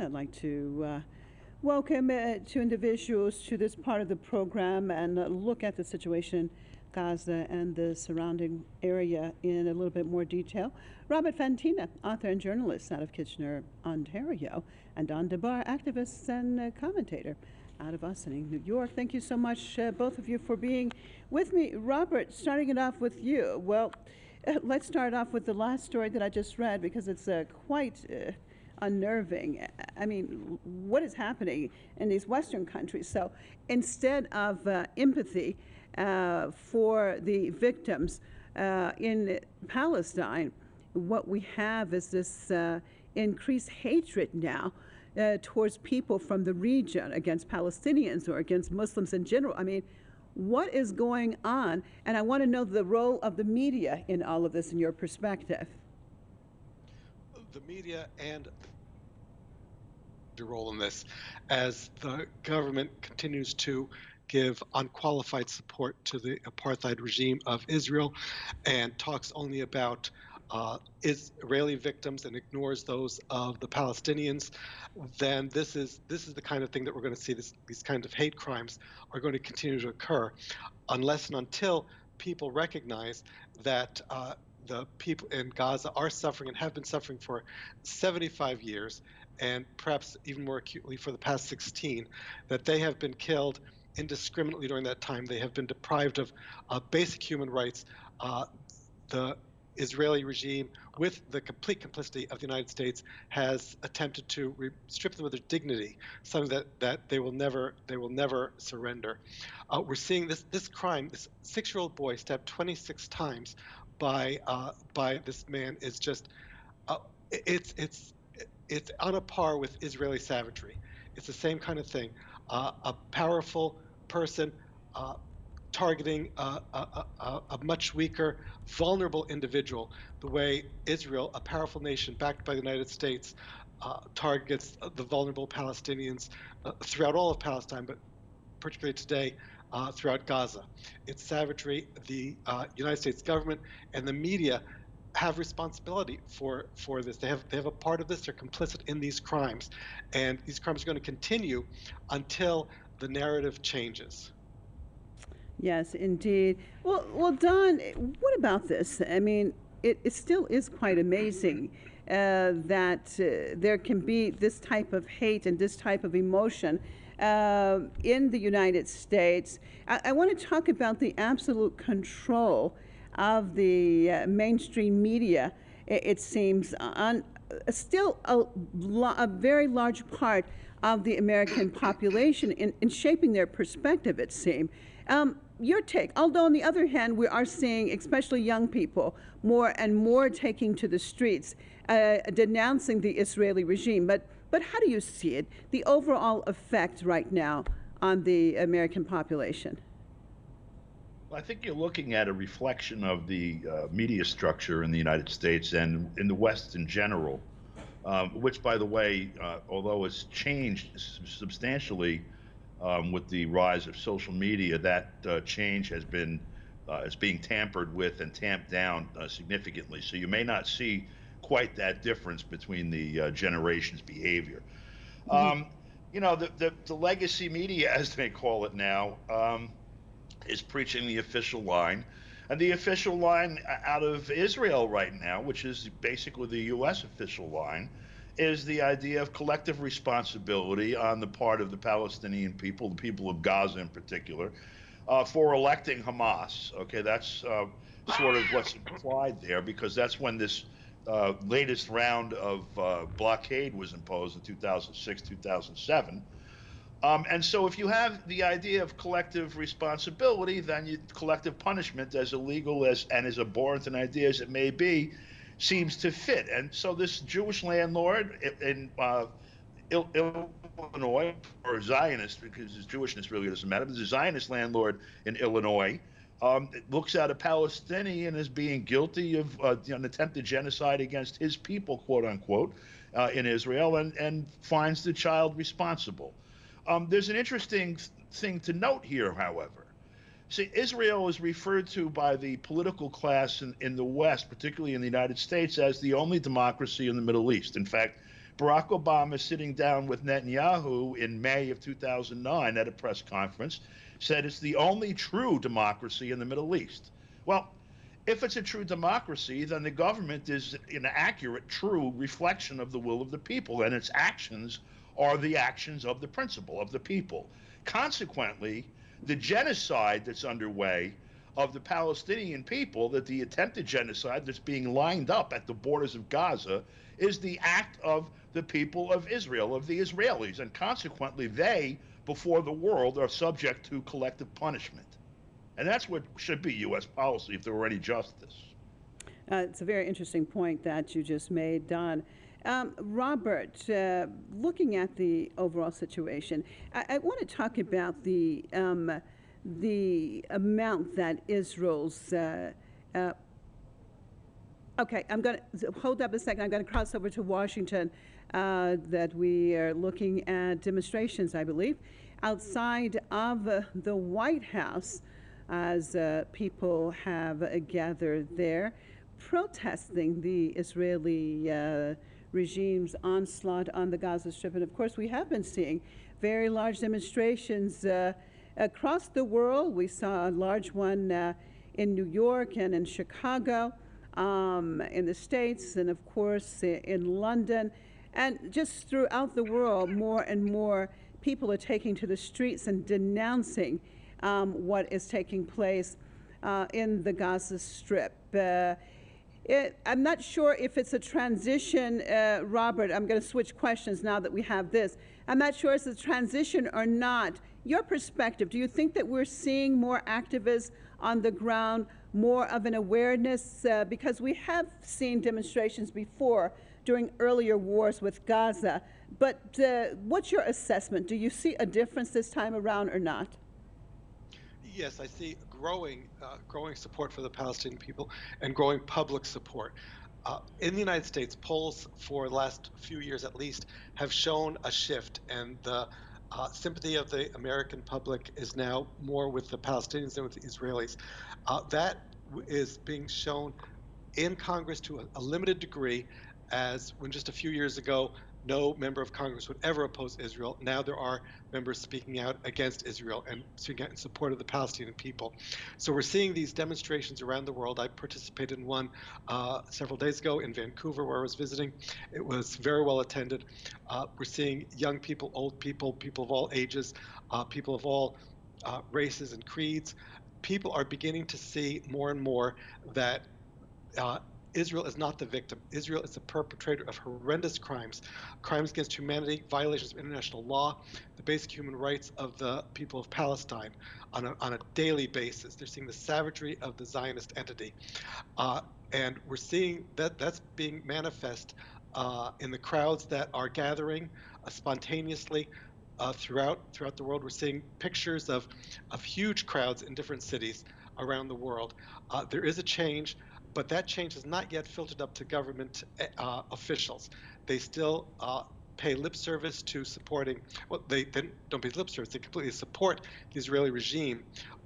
I'd like to welcome two individuals to this part of the program and look at the situation in Gaza and the surrounding area in a little bit more detail. Robert Fantina, author and journalist out of Kitchener, Ontario, and Don DeBar, activist and commentator out of Ossining, New York. Thank you so much, both of you, for being with me. Robert, starting it off with you. Well, let's start off with the last story that I just read because it's quite unnerving. I mean, what is happening in these Western countries? So instead of empathy for the victims in Palestine, what we have is this increased hatred now towards people from the region against Palestinians or against Muslims in general. I mean, what is going on? And I want to know the role of the media in all of this, in your perspective. The media and the role in this, as the government continues to give unqualified support to the apartheid regime of Israel and talks only about Israeli victims and ignores those of the Palestinians, then this is the kind of thing that we're going to see. These kinds of hate crimes are going to continue to occur unless and until people recognize that the people in Gaza are suffering and have been suffering for 75 years, and perhaps even more acutely for the past 16, that they have been killed indiscriminately during that time. They have been deprived of basic human rights. The Israeli regime, with the complete complicity of the United States, has attempted to strip them of their dignity, something that they will never surrender. We're seeing this crime. This 6-year-old boy stabbed 26 times by this man is just it's on a par with Israeli savagery. It's the same kind of thing. A powerful person targeting a much weaker, vulnerable individual, the way Israel, a powerful nation backed by the United States, targets the vulnerable Palestinians throughout all of Palestine, but particularly today throughout Gaza. It's savagery. The United States government and the media have responsibility for this. They have a part of this. They're complicit in these crimes, and these crimes are going to continue until the narrative changes. Yes, indeed. Well, Don, what about this? I mean, it still is quite amazing that there can be this type of hate and this type of emotion in the United States. I want to talk about the absolute control of the mainstream media, it seems, on still a very large part of the American population in shaping their perspective, it seems. Your take, although on the other hand, we are seeing, especially young people, more and more taking to the streets, denouncing the Israeli regime. But how do you see it, the overall effect right now on the American population? Well, I think you're looking at a reflection of the media structure in the United States and in the West in general, which, by the way, although it's changed substantially with the rise of social media, that change has been is being tampered with and tamped down significantly. So you may not see quite that difference between the generations' behavior. You know, the legacy media, as they call it now, is preaching the official line. And the official line out of Israel right now, which is basically the U.S. official line, is the idea of collective responsibility on the part of the Palestinian people, the people of Gaza in particular, for electing Hamas. Okay, that's sort of what's implied there, because that's when this latest round of blockade was imposed in 2006, 2007. And so if you have the idea of collective responsibility, then collective punishment, as illegal as and as abhorrent an idea as it may be, seems to fit. And so this Jewish landlord in Illinois, or Zionist, because his Jewishness really doesn't matter, but the Zionist landlord in Illinois looks at a Palestinian as being guilty of an attempted genocide against his people, quote unquote, in Israel, and finds the child responsible. There's an interesting thing to note here, however. See, Israel is referred to by the political class in the West, particularly in the United States, as the only democracy in the Middle East. In fact, Barack Obama, sitting down with Netanyahu in May of 2009 at a press conference, said it's the only true democracy in the Middle East. Well, if it's a true democracy, then the government is an accurate, true reflection of the will of the people, and its actions are the actions of the principle, of the people. Consequently, the genocide that's underway of the Palestinian people, that the attempted genocide that's being lined up at the borders of Gaza, is the act of the people of Israel, of the Israelis, and consequently they, before the world, are subject to collective punishment. And that's what should be U.S. policy if there were any justice. It's a very interesting point that you just made, Don. Robert, looking at the overall situation, I want to talk about the amount that Israel's okay, I'm going to hold up a second. I'm going to cross over to Washington. That we are looking at demonstrations, I believe, outside of the White House, as people have gathered there, protesting the Israeli regime's onslaught on the Gaza Strip. And of course, we have been seeing very large demonstrations across the world. We saw a large one in New York and in Chicago, in the States, and of course in London. And just throughout the world, more and more people are taking to the streets and denouncing what is taking place in the Gaza Strip. I'm not sure if it's a transition, Robert. I'm going to switch questions now that we have this. I'm not sure if it's a transition or not. Your perspective, do you think that we're seeing more activists on the ground, more of an awareness? Because we have seen demonstrations before during earlier wars with Gaza. But what's your assessment? Do you see a difference this time around or not? Yes, I see growing support for the Palestinian people and growing public support. In the United States, polls for the last few years at least have shown a shift, and the sympathy of the American public is now more with the Palestinians than with the Israelis. That is being shown in Congress to a limited degree, as when just a few years ago, no member of Congress would ever oppose Israel. Now there are members speaking out against Israel and speaking out in support of the Palestinian people. So we're seeing these demonstrations around the world. I participated in one several days ago in Vancouver, where I was visiting. It was very well attended. We're seeing young people, old people, people of all ages, people of all races and creeds. People are beginning to see more and more that Israel is not the victim. Israel is the perpetrator of horrendous crimes, crimes against humanity, violations of international law, the basic human rights of the people of Palestine on a daily basis. They're seeing the savagery of the Zionist entity. And we're seeing that's being manifest in the crowds that are gathering spontaneously throughout the world. We're seeing pictures of huge crowds in different cities around the world. There is a change, but that change has not yet filtered up to government officials. They still pay lip service to supporting, well, they don't pay lip service, they completely support the Israeli regime.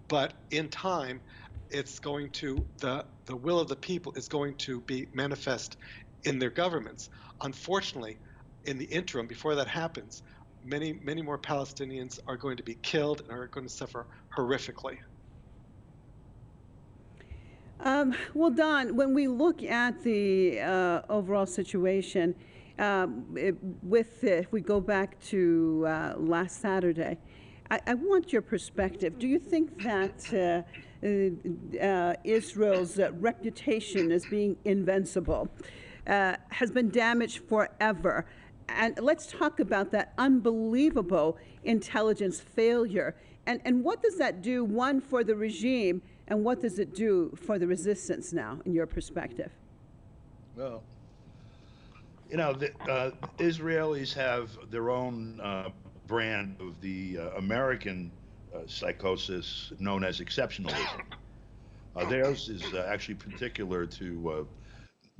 But in time, it's going to, the will of the people is going to be manifest in their governments. Unfortunately, in the interim, before that happens, many more Palestinians are going to be killed and are going to suffer horrifically. Well, Don, when we look at the overall situation, if we go back to last Saturday, I want your perspective. Do you think that Israel's reputation as being invincible has been damaged forever? And let's talk about that unbelievable intelligence failure. And what does that do, one, for the regime, and what does it do for the resistance now, in your perspective? Well, you know, the Israelis have their own brand of the American psychosis known as exceptionalism. Theirs is actually particular to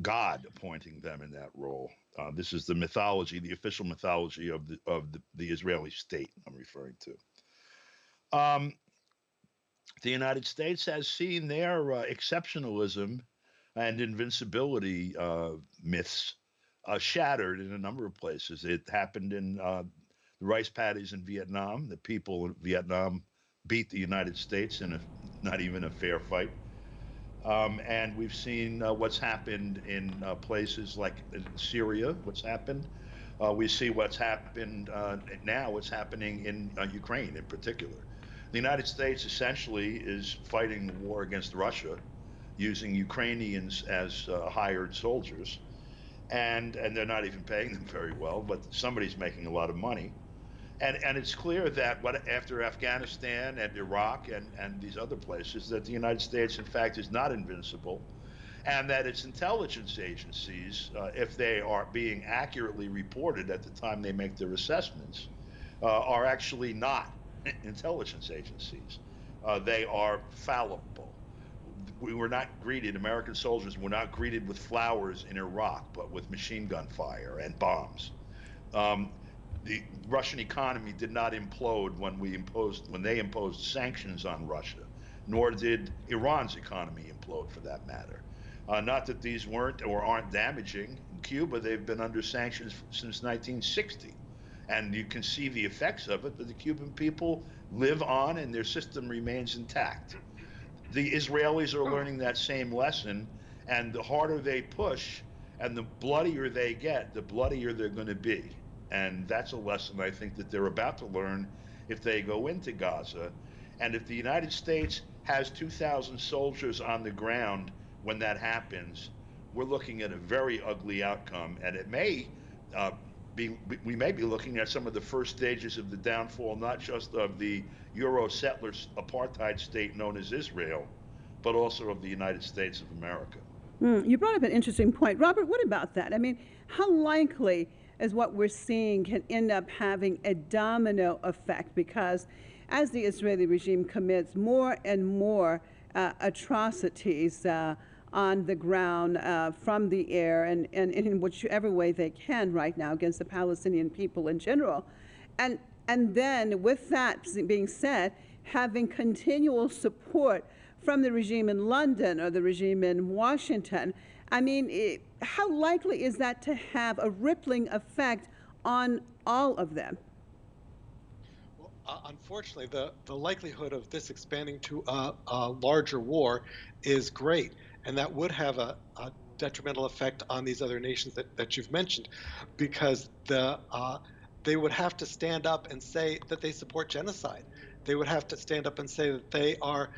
God appointing them in that role. This is the mythology, the official mythology of the Israeli state I'm referring to. The United States has seen their exceptionalism and invincibility myths shattered in a number of places. It happened in the rice paddies in Vietnam. The people in Vietnam beat the United States in not even a fair fight. And we've seen what's happened in places like Syria, what's happened. We see what's happened now, what's happening in Ukraine in particular. The United States essentially is fighting the war against Russia using Ukrainians as hired soldiers. And they're not even paying them very well, but somebody's making a lot of money. And it's clear that after Afghanistan and Iraq and these other places, that the United States, in fact, is not invincible, and that its intelligence agencies, if they are being accurately reported at the time they make their assessments, are actually not intelligence agencies. They are fallible. We were not greeted, American soldiers were not greeted with flowers in Iraq, but with machine gun fire and bombs. The Russian economy did not implode when they imposed sanctions on Russia, nor did Iran's economy implode for that matter. Not that these weren't or aren't damaging. In Cuba, they've been under sanctions since 1960. And you can see the effects of it, but the Cuban people live on and their system remains intact. The Israelis are learning that same lesson, and the harder they push and the bloodier they get, the bloodier they're going to be. And that's a lesson I think that they're about to learn if they go into Gaza. And if the United States has 2,000 soldiers on the ground when that happens, we're looking at a very ugly outcome. And it may we may be looking at some of the first stages of the downfall, not just of the Euro settlers apartheid state known as Israel, but also of the United States of America. You brought up an interesting point. Robert, what about that? I mean, how likely is what we're seeing can end up having a domino effect? Because as the Israeli regime commits more and more atrocities on the ground, from the air, and in whichever way they can right now against the Palestinian people in general. And then with that being said, having continual support from the regime in London or the regime in Washington, I mean, how likely is that to have a rippling effect on all of them? Well, unfortunately, the likelihood of this expanding to a larger war is great, and that would have a detrimental effect on these other nations that you've mentioned, because they would have to stand up and say that they support genocide. They would have to stand up and say that they are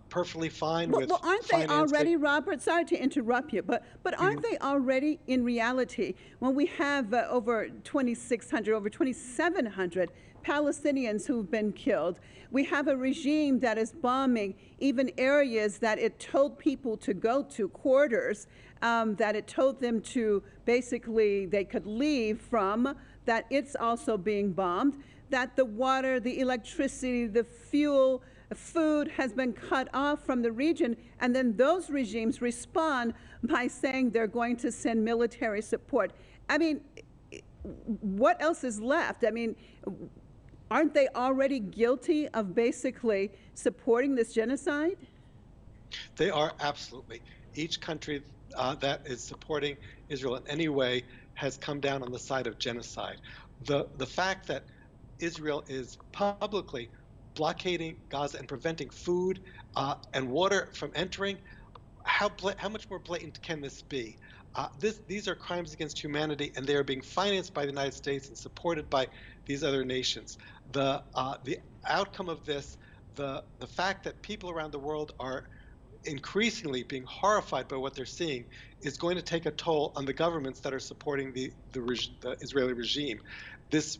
perfectly fine with well, aren't they already, Robert? Sorry to interrupt you, but aren't they already in reality? When we have over 2,600, over 2,700 Palestinians who've been killed, we have a regime that is bombing even areas that it told people to go to, quarters, that it told them to basically they could leave from, that it's also being bombed, that the water, the electricity, the fuel, food has been cut off from the region, and then those regimes respond by saying they're going to send military support. I mean, what else is left? I mean, aren't they already guilty of basically supporting this genocide? They are, absolutely. Each country that is supporting Israel in any way has come down on the side of genocide. The fact that Israel is publicly blockading Gaza and preventing food and water from entering, how much more blatant can this be? These are crimes against humanity, and they are being financed by the United States and supported by these other nations. The outcome of this, the fact that people around the world are increasingly being horrified by what they're seeing, is going to take a toll on the governments that are supporting the Israeli regime.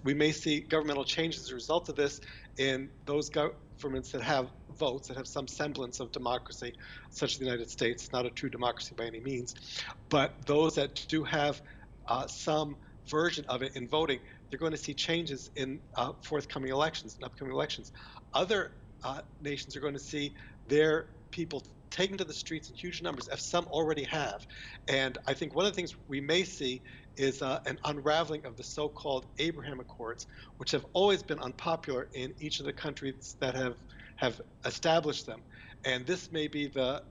We may see governmental changes as a result of this in those governments that have votes, that have some semblance of democracy, such as the United States. It's not a true democracy by any means, but those that do have some version of it in voting, they're going to see changes in forthcoming elections, in upcoming elections. Other nations are going to see their people taken to the streets in huge numbers, as some already have. And I think one of the things we may see is an unraveling of the so-called Abraham Accords, which have always been unpopular in each of the countries that have established them. And this may be the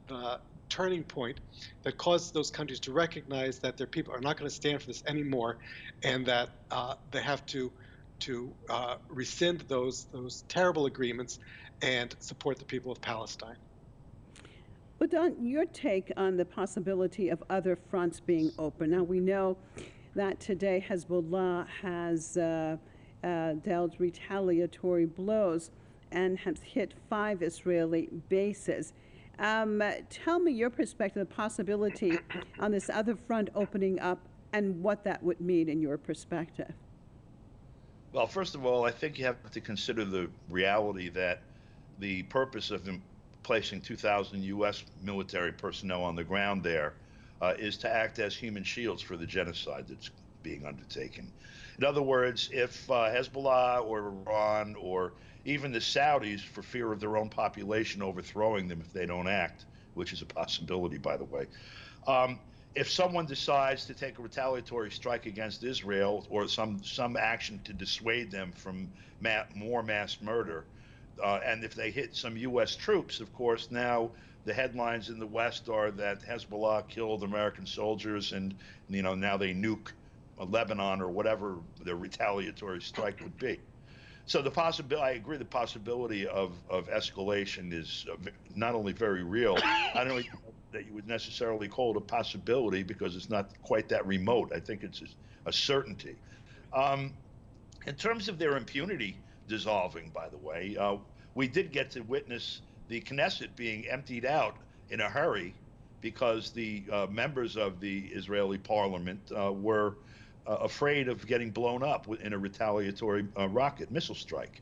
turning point that caused those countries to recognize that their people are not going to stand for this anymore, and that they have to rescind those terrible agreements and support the people of Palestine. But Don, your take on the possibility of other fronts being open. Now, we know that today Hezbollah has dealt retaliatory blows and has hit 5 Israeli bases. Tell me your perspective, the possibility on this other front opening up, and what that would mean in your perspective. Well, first of all, I think you have to consider the reality that the purpose of them placing 2,000 U.S. military personnel on the ground there is to act as human shields for the genocide that's being undertaken. In other words, if Hezbollah or Iran or even the Saudis, for fear of their own population overthrowing them if they don't act, which is a possibility, by the way, if someone decides to take a retaliatory strike against Israel or some action to dissuade them from more mass murder, and if they hit some U.S. troops, of course, now the headlines in the West are that Hezbollah killed American soldiers, and now they nuke Lebanon or whatever the retaliatory strike would be. So the possibility, I agree, the possibility of escalation is not only very real. I don't know that you would necessarily call it a possibility because it's not quite that remote. I think it's a certainty. In terms of their impunity dissolving, by the way, we did get to witness the Knesset being emptied out in a hurry because the members of the Israeli parliament were afraid of getting blown up in a retaliatory rocket missile strike.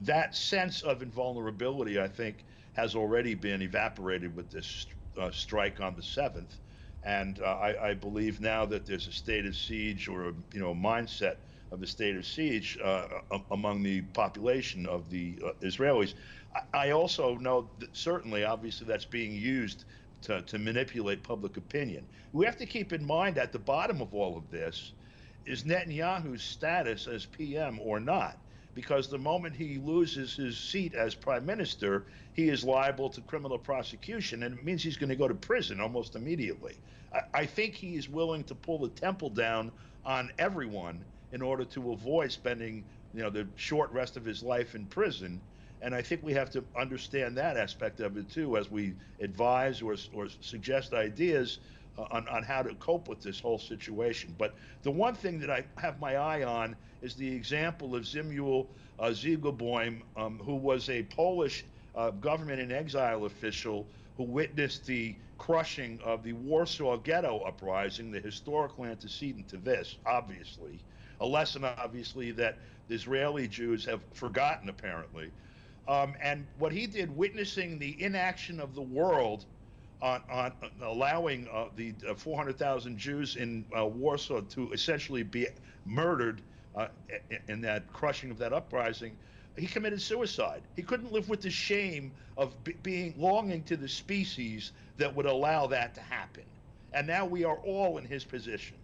That sense of invulnerability, I think, has already been evaporated with this strike on the 7th. And I believe now that there's a state of siege, or a mindset of the state of siege among the population of the Israelis. I also know that certainly, obviously, that's being used to manipulate public opinion. We have to keep in mind at the bottom of all of this is Netanyahu's status as PM or not, because the moment he loses his seat as prime minister, he is liable to criminal prosecution, and it means he's going to go to prison almost immediately. I think he is willing to pull the temple down on everyone in order to avoid spending the short rest of his life in prison. And I think we have to understand that aspect of it too, as we advise or suggest ideas on how to cope with this whole situation. But the one thing that I have my eye on is the example of Zimul Ziegelboim, who was a Polish government in exile official who witnessed the crushing of the Warsaw Ghetto uprising, the historical antecedent to this, obviously. A lesson, obviously, that the Israeli Jews have forgotten, apparently. And what he did, witnessing the inaction of the world on allowing the 400,000 Jews in Warsaw to essentially be murdered in that crushing of that uprising, he committed suicide. He couldn't live with the shame of belonging to the species that would allow that to happen. And now we are all in his position.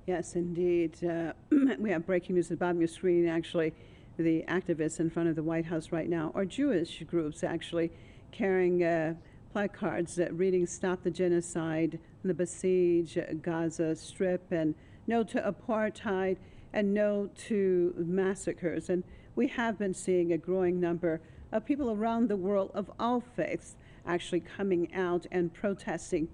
Yes, indeed. We have breaking news at the bottom of your screen. Actually, the activists in front of the White House right now are Jewish groups actually carrying placards reading "Stop the Genocide," the besiege Gaza Strip, and "No to Apartheid," and "No to Massacres." And we have been seeing a growing number of people around the world of all faiths actually coming out and protesting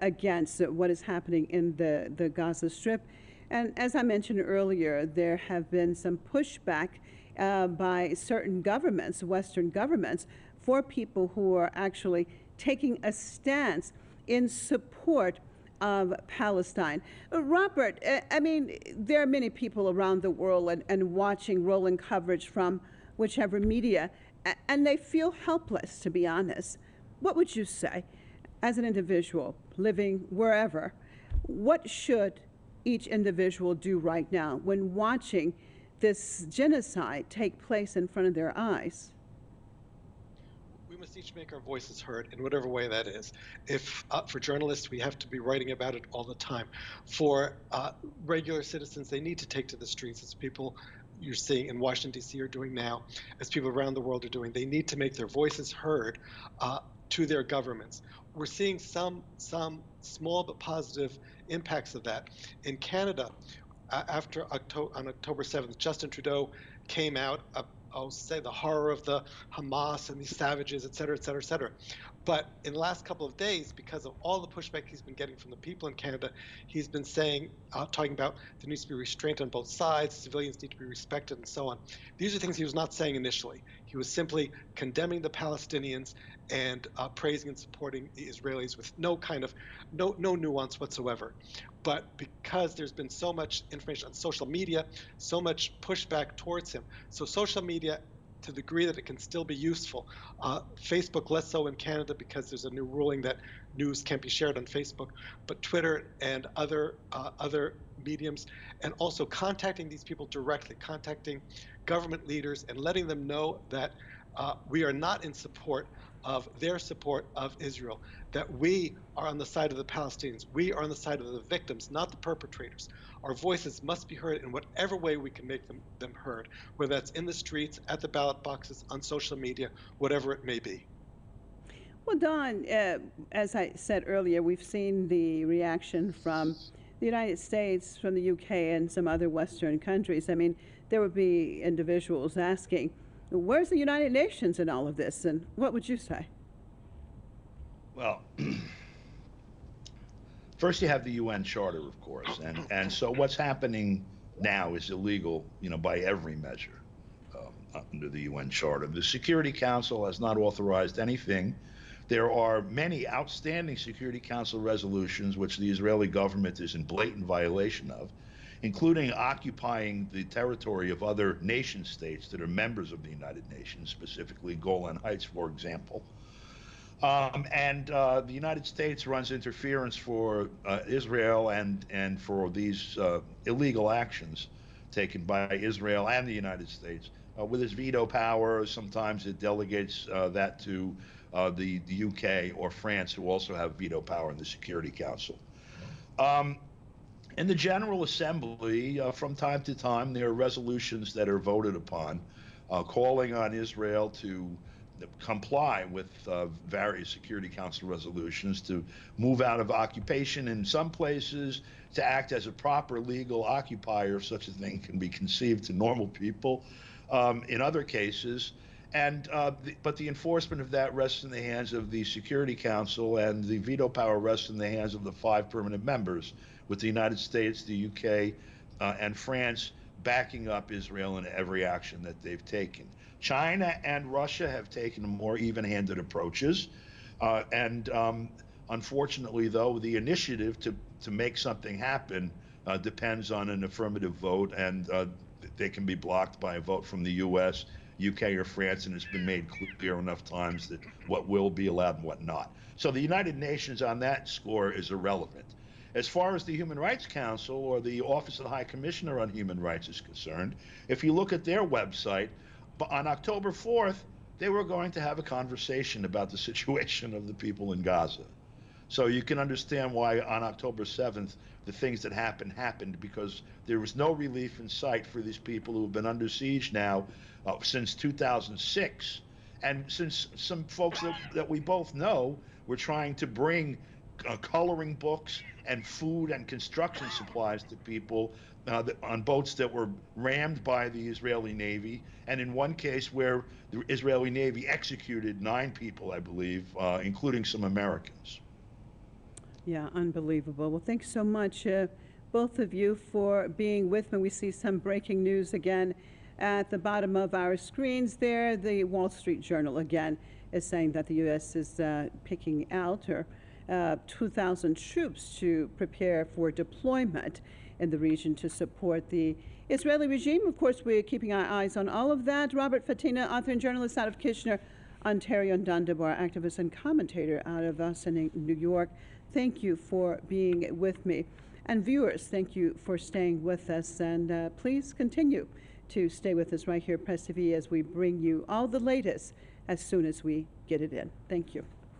against what is happening in the Gaza Strip. And as I mentioned earlier, there have been some pushback by certain governments, Western governments, for people who are actually taking a stance in support of Palestine. Robert, I mean, there are many people around the world and watching rolling coverage from whichever media, and they feel helpless, to be honest. What would you say, as an individual living wherever, what should each individual do right now when watching this genocide take place in front of their eyes? We must each make our voices heard in whatever way that is. If for journalists, we have to be writing about it all the time. For regular citizens, they need to take to the streets, as people you're seeing in Washington, D.C. are doing now, as people around the world are doing. They need to make their voices heard to their governments. We're seeing some small but positive impacts of that. In Canada, on October 7th, Justin Trudeau came out, I'll say the horror of the Hamas and these savages, et cetera, et cetera, et cetera. But in the last couple of days, because of all the pushback he's been getting from the people in Canada, he's been saying, talking about there needs to be restraint on both sides, civilians need to be respected, and so on. These are things he was not saying initially. He was simply condemning the Palestinians and praising and supporting the Israelis with no nuance whatsoever. But because there's been so much information on social media, so much pushback towards him, so social media, to the degree that it can still be useful. Facebook less so in Canada because there's a new ruling that news can't be shared on Facebook, but Twitter and other mediums, and also contacting these people directly, contacting government leaders and letting them know that we are not in support of their support of Israel, that we are on the side of the Palestinians. We are on the side of the victims, not the perpetrators. Our voices must be heard in whatever way we can make them heard, whether that's in the streets, at the ballot boxes, on social media, whatever it may be. Well, Don, as I said earlier, we've seen the reaction from the United States, from the UK, and some other Western countries. I mean, there would be individuals asking, where's the United Nations in all of this? And what would you say? Well, first you have the UN Charter, of course, and so what's happening now is illegal, by every measure under the UN Charter. The Security Council has not authorized anything. There are many outstanding Security Council resolutions which the Israeli government is in blatant violation of, including occupying the territory of other nation states that are members of the United Nations, specifically Golan Heights, for example. The United States runs interference for Israel and for these illegal actions taken by Israel and the United States with its veto power. Sometimes it delegates that to the UK or France, who also have veto power in the Security Council. In the General Assembly, from time to time, there are resolutions that are voted upon calling on Israel to comply with various Security Council resolutions, to move out of occupation in some places, to act as a proper legal occupier, if such a thing can be conceived to normal people, in other cases. But the enforcement of that rests in the hands of the Security Council, and the veto power rests in the hands of the 5 permanent members, with the United States, the UK, and France backing up Israel in every action that they've taken. China and Russia have taken more even-handed approaches, unfortunately, though, the initiative to make something happen depends on an affirmative vote, and they can be blocked by a vote from the US, UK, or France, and it's been made clear enough times that what will be allowed and what not. So the United Nations on that score is irrelevant. As far as the Human Rights Council or the Office of the High Commissioner on Human Rights is concerned, if you look at their website, on October 4th, they were going to have a conversation about the situation of the people in Gaza. So you can understand why on October 7th, the things that happened, because there was no relief in sight for these people who have been under siege now since 2006. And since some folks that we both know were trying to bring coloring books and food and construction supplies to people on boats that were rammed by the Israeli Navy, and in one case where the Israeli Navy executed 9 people, I believe, including some Americans. Yeah, unbelievable. Well, thanks so much, both of you, for being with me. We see some breaking news again at the bottom of our screens there. The Wall Street Journal again is saying that the U.S. is picking out 2,000 troops to prepare for deployment in the region to support the Israeli regime. Of course, we're keeping our eyes on all of that. Robert Fatina, author and journalist out of Kitchener, Ontario, and Don DeBoer, activist and commentator out of New York. Thank you for being with me. And viewers, thank you for staying with us. And please continue to stay with us right here at Press TV as we bring you all the latest as soon as we get it in. Thank you.